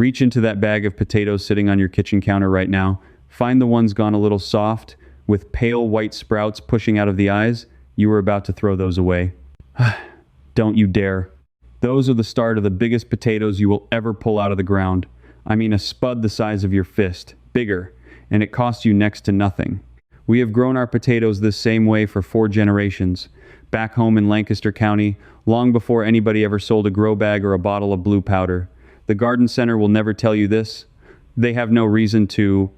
Reach into that bag of potatoes sitting on your kitchen counter right now. Find the ones gone a little soft, with pale white sprouts pushing out of the eyes. You are about to throw those away. Don't you dare. Those are the start of the biggest potatoes you will ever pull out of the ground. I mean a spud the size of your fist, bigger, and it costs you next to nothing. We have grown our potatoes this same way for 4 generations. Back home in Lancaster County, long before anybody ever sold a grow bag or a bottle of blue powder. The garden center will never tell you this. They have no reason to.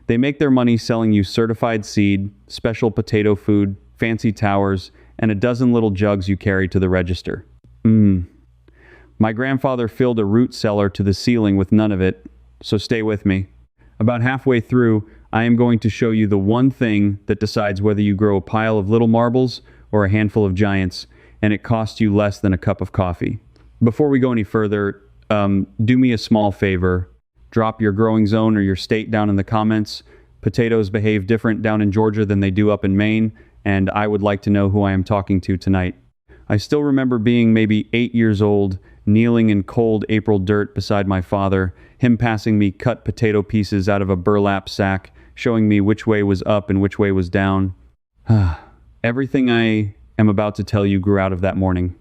They make their money selling you certified seed, special potato food, fancy towers, and a dozen little jugs you carry to the register. My grandfather filled a root cellar to the ceiling with none of it, so stay with me. About halfway through, I am going to show you the one thing that decides whether you grow a pile of little marbles or a handful of giants, and it costs you less than a cup of coffee. Before we go any further, do me a small favor. Drop your growing zone or your state down in the comments. Potatoes behave different down in Georgia than they do up in Maine, and I would like to know who I am talking to tonight. I still remember being maybe 8 years old, kneeling in cold April dirt beside my father, him passing me cut potato pieces out of a burlap sack, showing me which way was up and which way was down. Everything I am about to tell you grew out of that morning.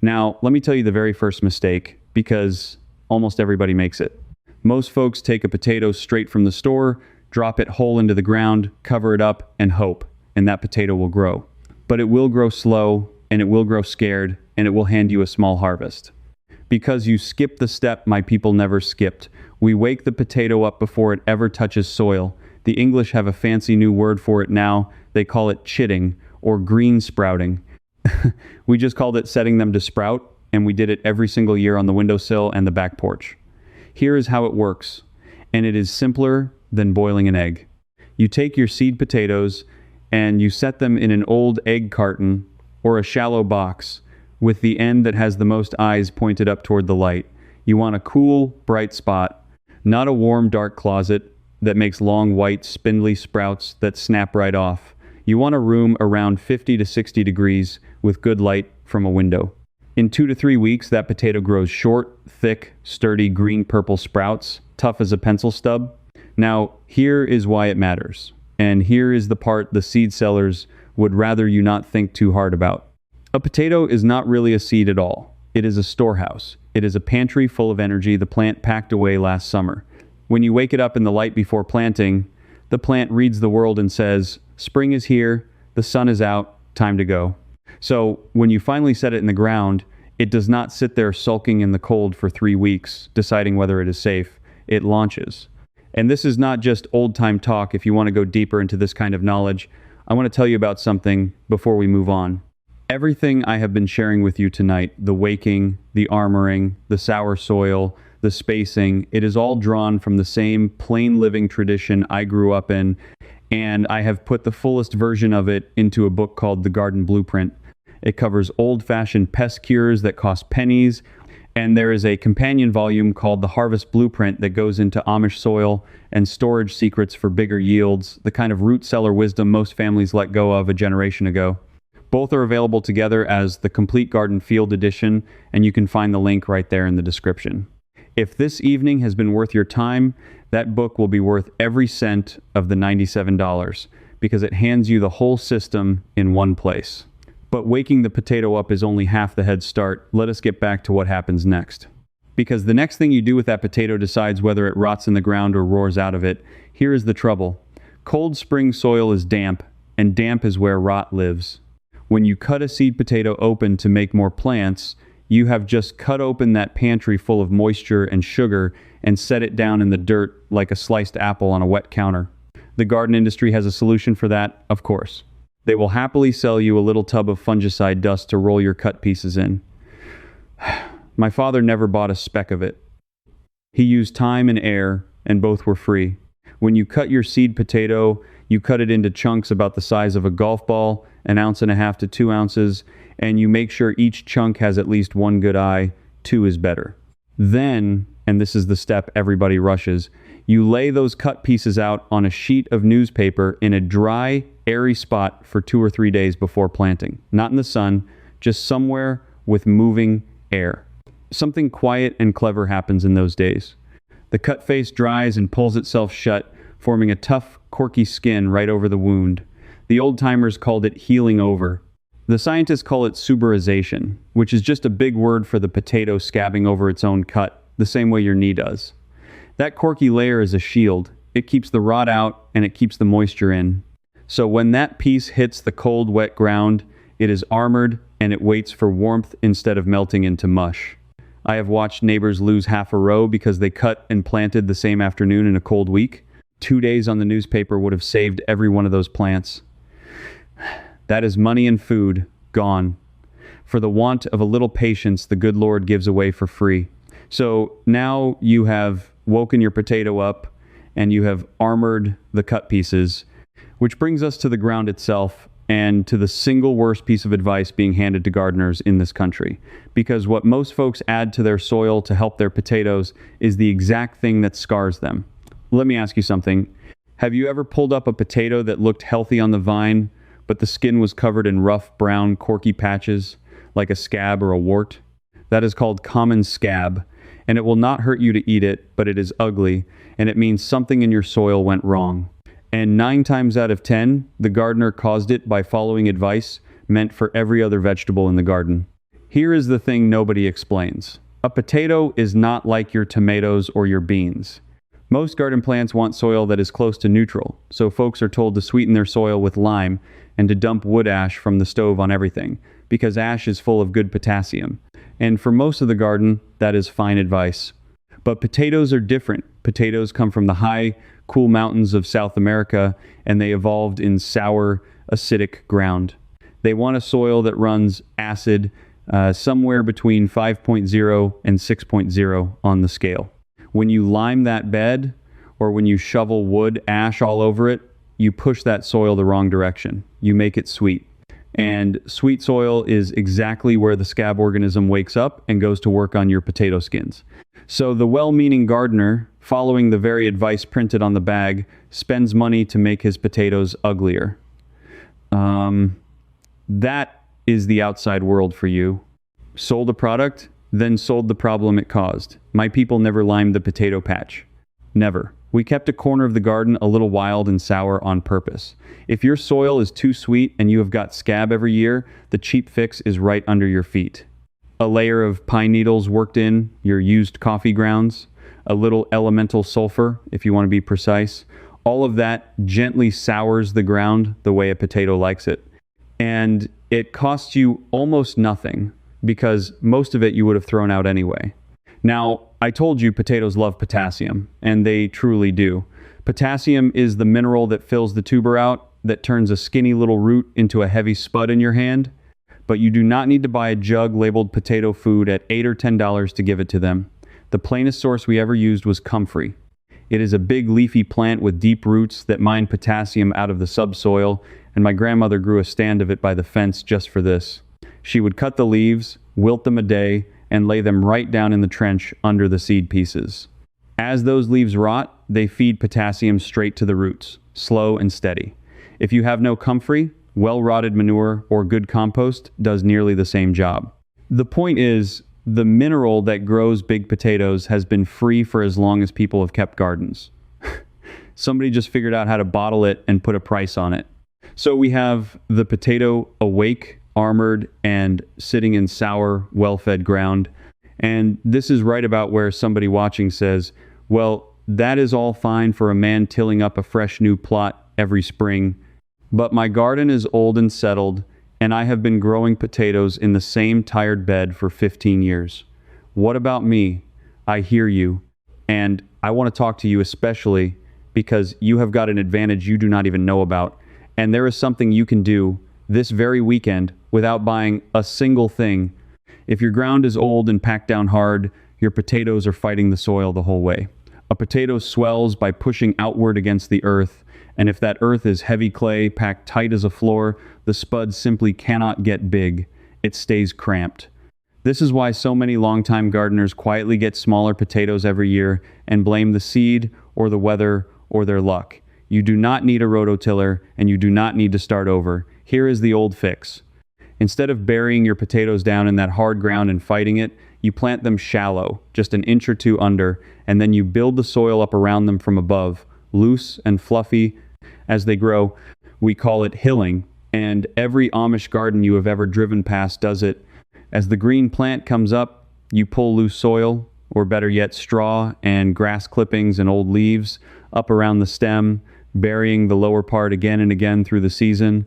Now, let me tell you the very first mistake, because almost everybody makes it. Most folks take a potato straight from the store, drop it whole into the ground, cover it up, and hope, and that potato will grow. But it will grow slow, and it will grow scared, and it will hand you a small harvest. Because you skipped the step my people never skipped. We wake the potato up before it ever touches soil. The English have a fancy new word for it now. They call it chitting, or green sprouting. We just called it setting them to sprout, and we did it every single year on the windowsill and the back porch. Here is how it works, and it is simpler than boiling an egg. You take your seed potatoes, and you set them in an old egg carton or a shallow box with the end that has the most eyes pointed up toward the light. You want a cool, bright spot, not a warm, dark closet that makes long, white, spindly sprouts that snap right off. You want a room around 50 to 60 degrees with good light from a window. In 2 to 3 weeks, that potato grows short, thick, sturdy, green-purple sprouts, tough as a pencil stub. Now, here is why it matters. And here is the part the seed sellers would rather you not think too hard about. A potato is not really a seed at all. It is a storehouse. It is a pantry full of energy the plant packed away last summer. When you wake it up in the light before planting, the plant reads the world and says, "Spring is here, the sun is out, time to go." So when you finally set it in the ground, it does not sit there sulking in the cold for 3 weeks, deciding whether it is safe. It launches. And this is not just old-time talk. If you want to go deeper into this kind of knowledge, I want to tell you about something before we move on. Everything I have been sharing with you tonight, the waking, the armoring, the sour soil, the spacing, it is all drawn from the same plain living tradition I grew up in, and I have put the fullest version of it into a book called The Garden Blueprint. It covers old-fashioned pest cures that cost pennies, and there is a companion volume called The Harvest Blueprint that goes into Amish soil and storage secrets for bigger yields, the kind of root cellar wisdom most families let go of a generation ago. Both are available together as the Complete Garden Field Edition, and you can find the link right there in the description. If this evening has been worth your time, that book will be worth every cent of the $97 because it hands you the whole system in one place. But waking the potato up is only half the head start. Let us get back to what happens next. Because the next thing you do with that potato decides whether it rots in the ground or roars out of it. Here is the trouble. Cold spring soil is damp, and damp is where rot lives. When you cut a seed potato open to make more plants, you have just cut open that pantry full of moisture and sugar and set it down in the dirt like a sliced apple on a wet counter. The garden industry has a solution for that, of course. They will happily sell you a little tub of fungicide dust to roll your cut pieces in. My father never bought a speck of it. He used time and air, and both were free. When you cut your seed potato, you cut it into chunks about the size of a golf ball, 1.5 ounces to 2 ounces, and you make sure each chunk has at least one good eye. 2 is better. Then, and this is the step everybody rushes, you lay those cut pieces out on a sheet of newspaper in a dry, airy spot for 2 or 3 days before planting. Not in the sun, just somewhere with moving air. Something quiet and clever happens in those days. The cut face dries and pulls itself shut, forming a tough, corky skin right over the wound. The old-timers called it healing over. The scientists call it suberization, which is just a big word for the potato scabbing over its own cut, the same way your knee does. That corky layer is a shield. It keeps the rot out and it keeps the moisture in. So when that piece hits the cold, wet ground, it is armored and it waits for warmth instead of melting into mush. I have watched neighbors lose half a row because they cut and planted the same afternoon in a cold week. 2 days on the newspaper would have saved every one of those plants. That is money and food, gone. For the want of a little patience, the good Lord gives away for free. So now you have woken your potato up and you have armored the cut pieces, which brings us to the ground itself and to the single worst piece of advice being handed to gardeners in this country. Because what most folks add to their soil to help their potatoes is the exact thing that scars them. Let me ask you something. Have you ever pulled up a potato that looked healthy on the vine, but the skin was covered in rough, brown, corky patches, like a scab or a wart? That is called common scab, and it will not hurt you to eat it, but it is ugly, and it means something in your soil went wrong. And 9 times out of 10, the gardener caused it by following advice meant for every other vegetable in the garden. Here is the thing nobody explains. A potato is not like your tomatoes or your beans. Most garden plants want soil that is close to neutral, so folks are told to sweeten their soil with lime and to dump wood ash from the stove on everything, because ash is full of good potassium. And for most of the garden, that is fine advice. But potatoes are different. Potatoes come from the high, cool mountains of South America, and they evolved in sour, acidic ground. They want a soil that runs acid somewhere between 5.0 and 6.0 on the scale. When you lime that bed, or when you shovel wood ash all over it, you push that soil the wrong direction. You make it sweet. And sweet soil is exactly where the scab organism wakes up and goes to work on your potato skins. So the well-meaning gardener, following the very advice printed on the bag, spends money to make his potatoes uglier. That is the outside world for you. Sold a product, then sold the problem it caused. My people never limed the potato patch. Never. We kept a corner of the garden a little wild and sour on purpose. If your soil is too sweet and you have got scab every year, the cheap fix is right under your feet. A layer of pine needles worked in, your used coffee grounds, a little elemental sulfur, if you want to be precise. All of that gently sours the ground the way a potato likes it. And it costs you almost nothing, because most of it you would have thrown out anyway. Now, I told you potatoes love potassium, and they truly do. Potassium is the mineral that fills the tuber out, that turns a skinny little root into a heavy spud in your hand. But you do not need to buy a jug labeled potato food at $8 or $10 to give it to them. The plainest source we ever used was comfrey. It is a big leafy plant with deep roots that mine potassium out of the subsoil, and my grandmother grew a stand of it by the fence just for this. She would cut the leaves, wilt them a day, and lay them right down in the trench under the seed pieces. As those leaves rot, they feed potassium straight to the roots, slow and steady. If you have no comfrey, well-rotted manure or good compost does nearly the same job. The point is, the mineral that grows big potatoes has been free for as long as people have kept gardens. Somebody just figured out how to bottle it and put a price on it. So we have the potato awake, armored, and sitting in sour, well-fed ground. And this is right about where somebody watching says, well, that is all fine for a man tilling up a fresh new plot every spring, but my garden is old and settled, and I have been growing potatoes in the same tired bed for 15 years. What about me? I hear you, and I want to talk to you especially because you have got an advantage you do not even know about, and there is something you can do this very weekend without buying a single thing. If your ground is old and packed down hard, your potatoes are fighting the soil the whole way. A potato swells by pushing outward against the earth, and if that earth is heavy clay packed tight as a floor, the spud simply cannot get big. It stays cramped. This is why so many longtime gardeners quietly get smaller potatoes every year and blame the seed or the weather or their luck. You do not need a rototiller, and you do not need to start over. Here is the old fix. Instead of burying your potatoes down in that hard ground and fighting it, You plant them shallow, just an inch or two under, and then you build the soil up around them from above, loose and fluffy as they grow. We call it hilling, and every Amish garden you have ever driven past does it. As the green plant comes up, you pull loose soil, or better yet, straw and grass clippings and old leaves up around the stem, burying the lower part again and again through the season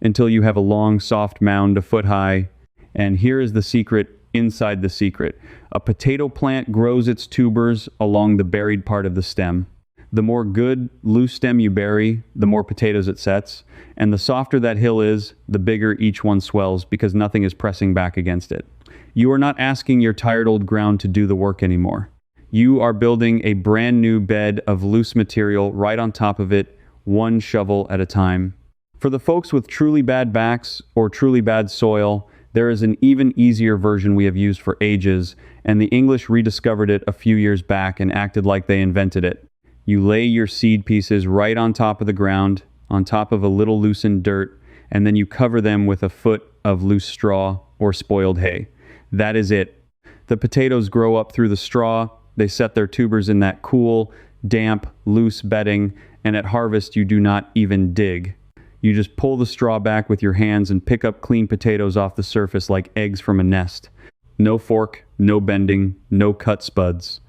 until you have a long, soft mound a foot high. And here is the secret inside the secret. A potato plant grows its tubers along the buried part of the stem. The more good, loose stem you bury, the more potatoes it sets. And the softer that hill is, the bigger each one swells because nothing is pressing back against it. You are not asking your tired old ground to do the work anymore. You are building a brand new bed of loose material right on top of it, one shovel at a time. For the folks with truly bad backs or truly bad soil, there is an even easier version we have used for ages, and the English rediscovered it a few years back and acted like they invented it. You lay your seed pieces right on top of the ground, on top of a little loosened dirt, and then you cover them with a foot of loose straw or spoiled hay. That is it. The potatoes grow up through the straw. They set their tubers in that cool, damp, loose bedding, and at harvest you do not even dig. You just pull the straw back with your hands and pick up clean potatoes off the surface like eggs from a nest. No fork, no bending, no cut spuds.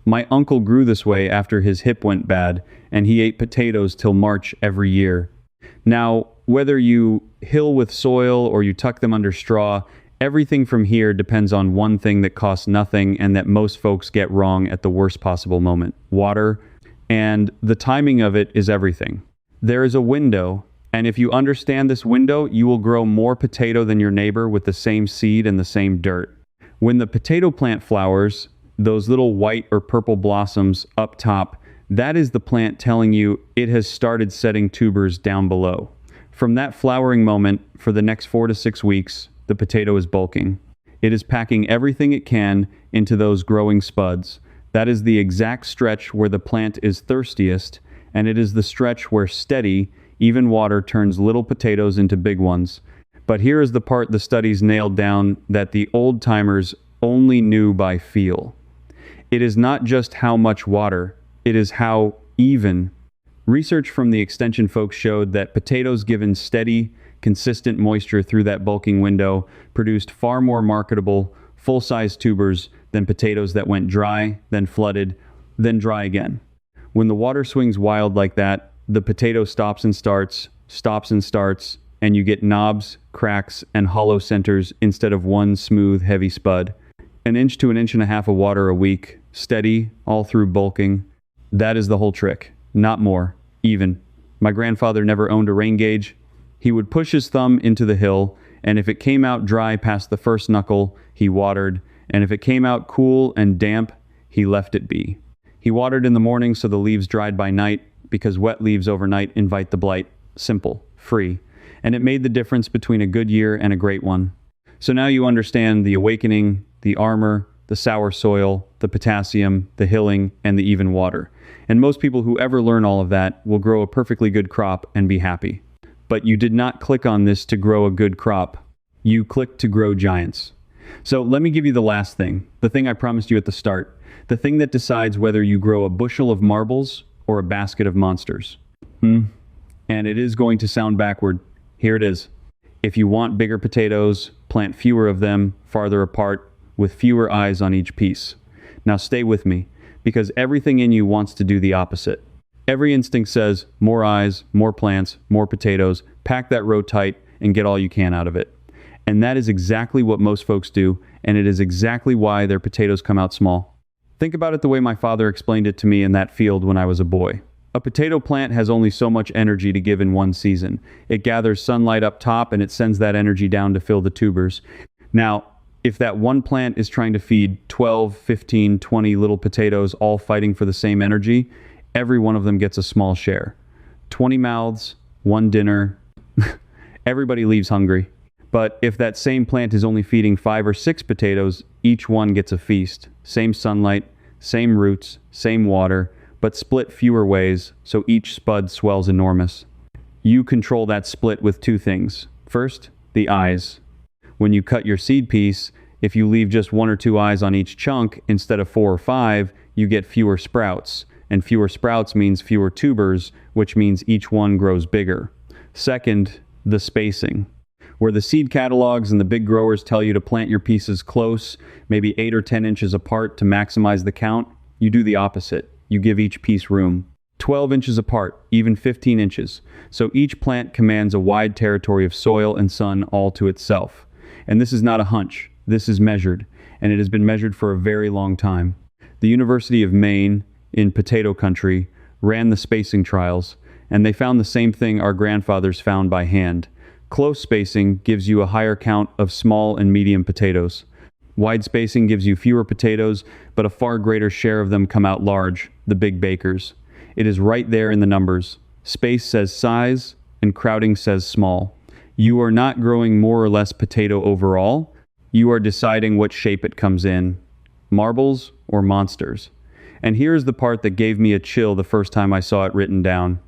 My uncle grew this way after his hip went bad, and he ate potatoes till March every year. Now, whether you hill with soil or you tuck them under straw, everything from here depends on one thing that costs nothing and that most folks get wrong at the worst possible moment: water. And the timing of it is everything. There is a window, and if you understand this window, you will grow more potato than your neighbor with the same seed and the same dirt. When the potato plant flowers, those little white or purple blossoms up top, that is the plant telling you it has started setting tubers down below. From that flowering moment, for the next 4 to 6 weeks, the potato is bulking. It is packing everything it can into those growing spuds. That is the exact stretch where the plant is thirstiest, and it is the stretch where steady, even water turns little potatoes into big ones. But here is the part the studies nailed down that the old-timers only knew by feel. It is not just how much water, it is how even. Research from the extension folks showed that potatoes given steady, consistent moisture through that bulking window produced far more marketable, full-size tubers than potatoes that went dry, then flooded, then dry again. When the water swings wild like that, the potato stops and starts, and you get knobs, cracks, and hollow centers instead of one smooth, heavy spud. An inch to an inch and a half of water a week, steady, all through bulking. That is the whole trick. Not more, even. My grandfather never owned a rain gauge. He would push his thumb into the hill, and if it came out dry past the first knuckle, he watered, and if it came out cool and damp, he left it be. He watered in the morning so the leaves dried by night, because wet leaves overnight invite the blight. Simple, free. And it made the difference between a good year and a great one. So now you understand the awakening, the armor, the sour soil, the potassium, the hilling, and the even water. And most people who ever learn all of that will grow a perfectly good crop and be happy. But you did not click on this to grow a good crop. You clicked to grow giants. So let me give you the last thing, the thing I promised you at the start, the thing that decides whether you grow a bushel of marbles or a basket of monsters. And it is going to sound backward. Here it is. If you want bigger potatoes, plant fewer of them, farther apart, with fewer eyes on each piece. Now stay with me, because everything in you wants to do the opposite. Every instinct says, more eyes, more plants, more potatoes, pack that row tight and get all you can out of it. And that is exactly what most folks do, and it is exactly why their potatoes come out small. Think about it the way my father explained it to me in that field when I was a boy. A potato plant has only so much energy to give in one season. It gathers sunlight up top and it sends that energy down to fill the tubers. Now, if that one plant is trying to feed 12, 15, 20 little potatoes all fighting for the same energy, every one of them gets a small share. 20 mouths, one dinner. Everybody leaves hungry. But if that same plant is only feeding 5 or 6 potatoes, each one gets a feast. Same sunlight, same roots, same water, but split fewer ways, so each spud swells enormous. You control that split with 2 things. First, the eyes. When you cut your seed piece, If you leave just 1 or 2 eyes on each chunk instead of 4 or 5, you get fewer sprouts. And fewer sprouts means fewer tubers, which means each one grows bigger. Second, the spacing. Where the seed catalogs and the big growers tell you to plant your pieces close, maybe 8 or 10 inches apart to maximize the count, you do the opposite. You give each piece room. 12 inches apart, even 15 inches. So each plant commands a wide territory of soil and sun all to itself. And this is not a hunch. This is measured, and it has been measured for a very long time. The University of Maine, in potato country, ran the spacing trials, and they found the same thing our grandfathers found by hand. Close spacing gives you a higher count of small and medium potatoes. Wide spacing gives you fewer potatoes, but a far greater share of them come out large, the big bakers. It is right there in the numbers. Space says size, and crowding says small. You are not growing more or less potato overall. You are deciding what shape it comes in. Marbles or monsters. And here's the part that gave me a chill the first time I saw it written down.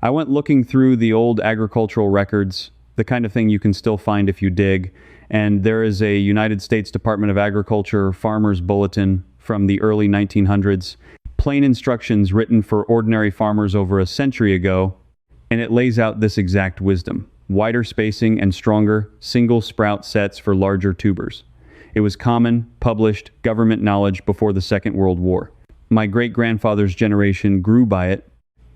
I went looking through the old agricultural records, the kind of thing you can still find if you dig, and there is a United States Department of Agriculture Farmer's Bulletin from the early 1900s, plain instructions written for ordinary farmers over a century ago, and it lays out this exact wisdom. Wider spacing and stronger single sprout sets for larger tubers. It was common, published government knowledge before the Second World War. My great-grandfather's generation grew by it,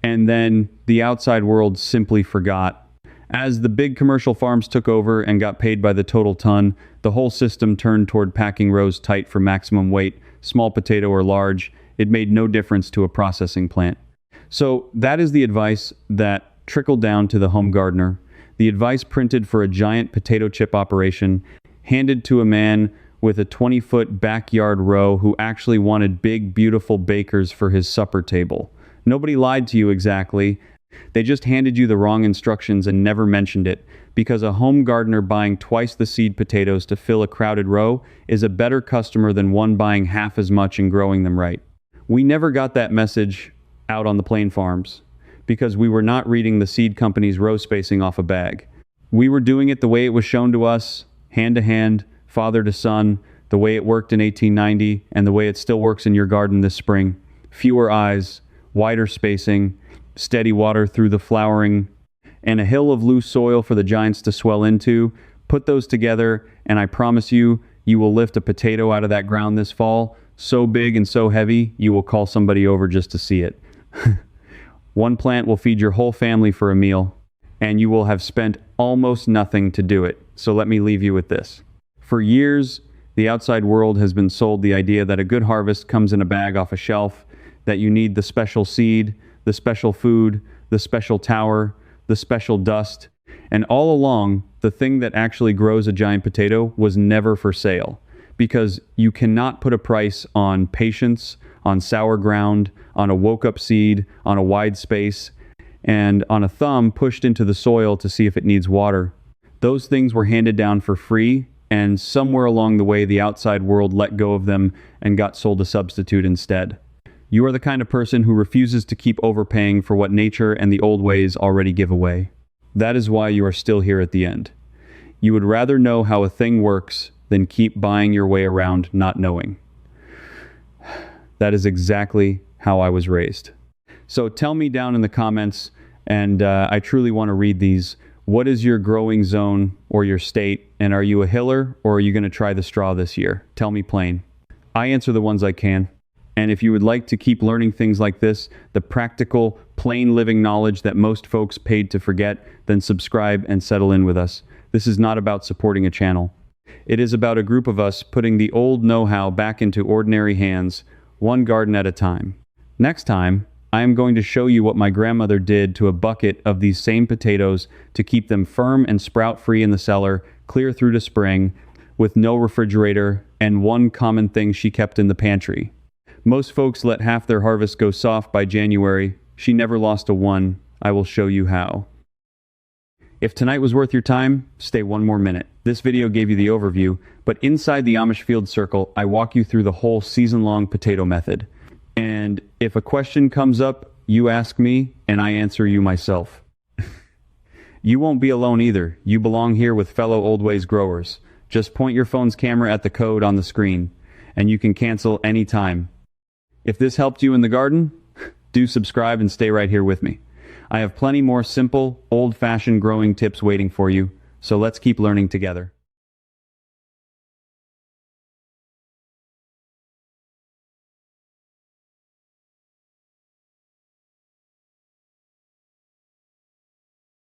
and then the outside world simply forgot. As the big commercial farms took over and got paid by the total ton, the whole system turned toward packing rows tight for maximum weight, small potato or large. It made no difference to a processing plant. So that is the advice that trickled down to the home gardener. The advice printed for a giant potato chip operation, handed to a man with a 20-foot backyard row who actually wanted big, beautiful bakers for his supper table. Nobody lied to you exactly. They just handed you the wrong instructions and never mentioned it, because a home gardener buying twice the seed potatoes to fill a crowded row is a better customer than one buying half as much and growing them right. We never got that message out on the plain farms, because we were not reading the seed company's row spacing off a bag. We were doing it the way it was shown to us, hand to hand, father to son, the way it worked in 1890 and the way it still works in your garden this spring. Fewer eyes, wider spacing, steady water through the flowering, and a hill of loose soil for the giants to swell into. Put those together, and I promise you, you will lift a potato out of that ground this fall, so big and so heavy, you will call somebody over just to see it. One plant will feed your whole family for a meal, and you will have spent almost nothing to do it. So let me leave you with this. For years, the outside world has been sold the idea that a good harvest comes in a bag off a shelf, that you need the special seed, the special food, the special tower, the special dust. And all along, the thing that actually grows a giant potato was never for sale, because you cannot put a price on patience, on sour ground, on a woke-up seed, on a wide space, and on a thumb pushed into the soil to see if it needs water. Those things were handed down for free, and somewhere along the way the outside world let go of them and got sold a substitute instead. You are the kind of person who refuses to keep overpaying for what nature and the old ways already give away. That is why you are still here at the end. You would rather know how a thing works than keep buying your way around not knowing. That is exactly how I was raised. So tell me down in the comments, and I truly want to read these. What is your growing zone or your state? And are you a hiller, or are you going to try the straw this year? Tell me plain. I answer the ones I can. And if you would like to keep learning things like this, the practical, plain living knowledge that most folks paid to forget, then subscribe and settle in with us. This is not about supporting a channel. It is about a group of us putting the old know-how back into ordinary hands, one garden at a time. Next time, I am going to show you what my grandmother did to a bucket of these same potatoes to keep them firm and sprout-free in the cellar, clear through to spring, with no refrigerator, and one common thing she kept in the pantry. Most folks let half their harvest go soft by January. She never lost a one. I will show you how. If tonight was worth your time, stay one more minute. This video gave you the overview, but inside the Amish Field Circle, I walk you through the whole season-long potato method. And if a question comes up, you ask me, and I answer you myself. You won't be alone either. You belong here with fellow Old Ways growers. Just point your phone's camera at the code on the screen, and you can cancel anytime. If this helped you in the garden, do subscribe and stay right here with me. I have plenty more simple, old-fashioned growing tips waiting for you, so let's keep learning together.